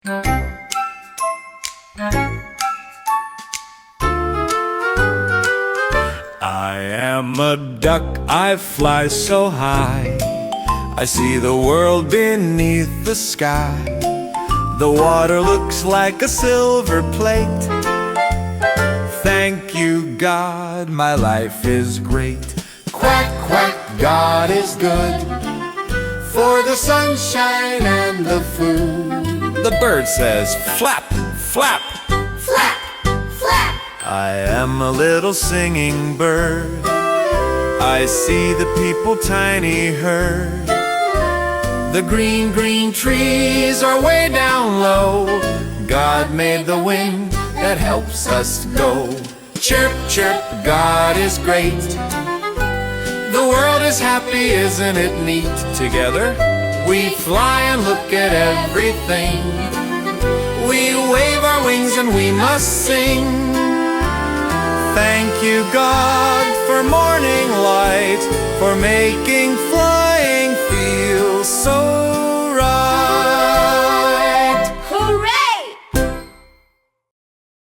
I am a duck, I fly so high. I see the world beneath the sky. The water looks like a silver plate. Thank you, God, my life is great. Quack, quack, God is good for the sunshine and the food. The bird says, flap, flap, Flap, flap. I am a little singing bird. I see the people tiny herd. The green, green trees are way down low. God made the wind that helps us go. Chirp, chirp, God is great. The world is happy, isn't it neat? Together we fly and look at everything. We wave our wings and we must sing. Thank you, God, for morning light, for making